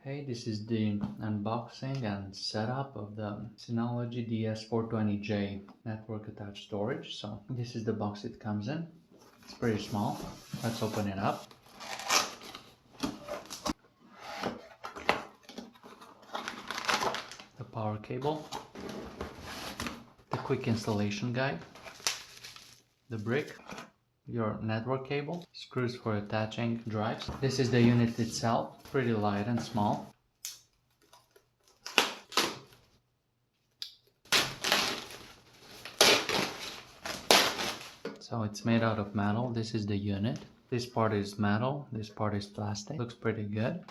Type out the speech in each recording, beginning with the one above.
Hey, this is the unboxing and setup of the Synology ds420j network attached storage. So this is the box it comes in. It's pretty small. Let's open it up. The power cable, the quick installation guide, the brick, your network cable, screws for attaching drives. This is the unit itself, pretty light and small. So it's made out of metal. This is the unit. This part is metal, this part is plastic. Looks pretty good.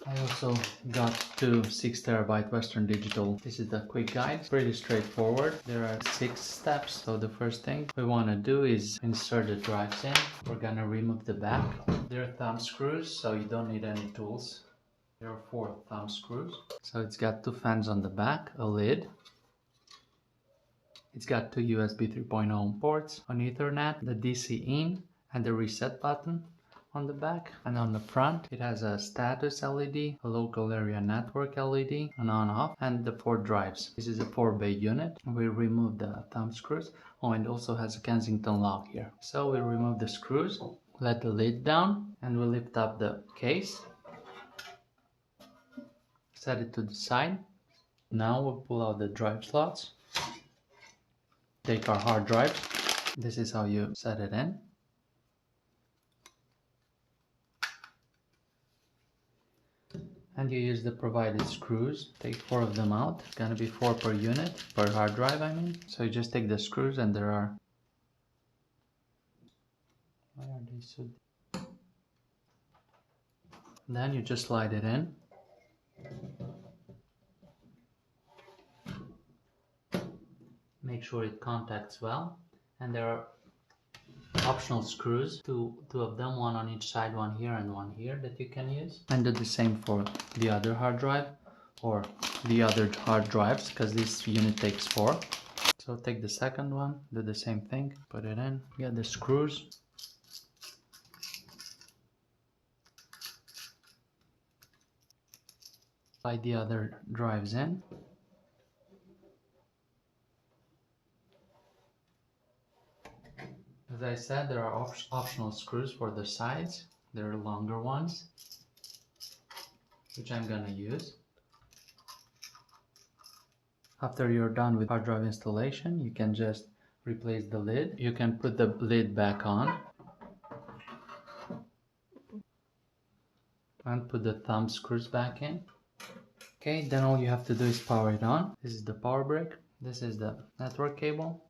I also got two 6TB Western Digital. This is the quick guide. Pretty straightforward. There are 6 steps. So the first thing we want to do is insert the drives in. We're gonna remove the back. There are thumb screws, so you don't need any tools. There are 4 thumb screws. So it's got 2 fans on the back, a lid. It's got 2 USB 3.0 ports on Ethernet, the DC in, and the reset button on the back. And on the front it has a status LED, a local area network LED, an on-off, and the 4 drives. This is a 4-bay unit. We remove the thumb screws. Oh, and also has a Kensington lock here. So we remove the screws, let the lid down, and we lift up the case. Set it to the side. Now we'll pull out the drive slots. Take our hard drive. This is how you set it in. And you use the provided screws. Take 4 of them out. It's gonna be 4 per unit, per hard drive I mean. So you just take the screws, and there are... Why are they so... Then you just slide it in. Make sure it contacts well. And there are optional screws, two of them, one on each side, one here and one here, that you can use. And do the same for the other hard drive or the other hard drives, because this unit takes 4. So take the second one, do the same thing, put it in, get the screws. Slide the other drives in. As I said, there are optional screws for the sides. There are longer ones, which I'm gonna use. After you're done with hard drive installation, you can just replace the lid. You can put the lid back on and put the thumb screws back in. Okay, then all you have to do is power it on. This is the power brick. This is the network cable.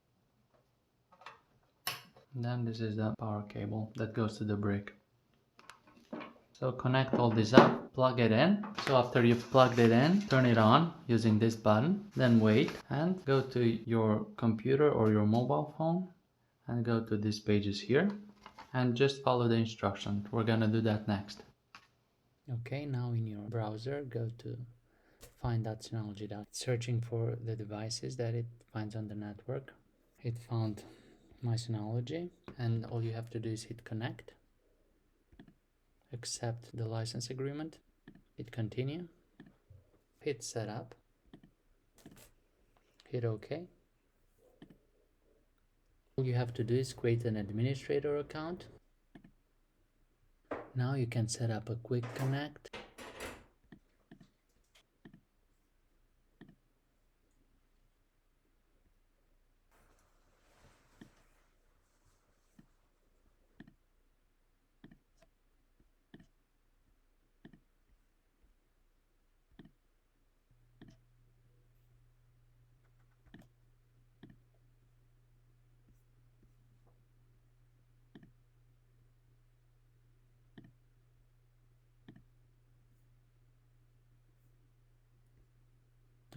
And then this is the power cable that goes to the brick. So connect all this up, plug it in. So after you've plugged it in, turn it on using this button, then wait and go to your computer or your mobile phone and go to these pages here and just follow the instructions. We're gonna do that next. Okay, now in your browser, go to find.synology. Searching for the devices that it finds on the network. It found my Synology, and all you have to do is hit connect, accept the license agreement, hit continue, hit setup, hit OK. All you have to do is create an administrator account. Now you can set up a quick connect.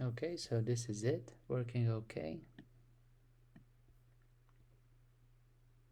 Okay, so this is it, working okay.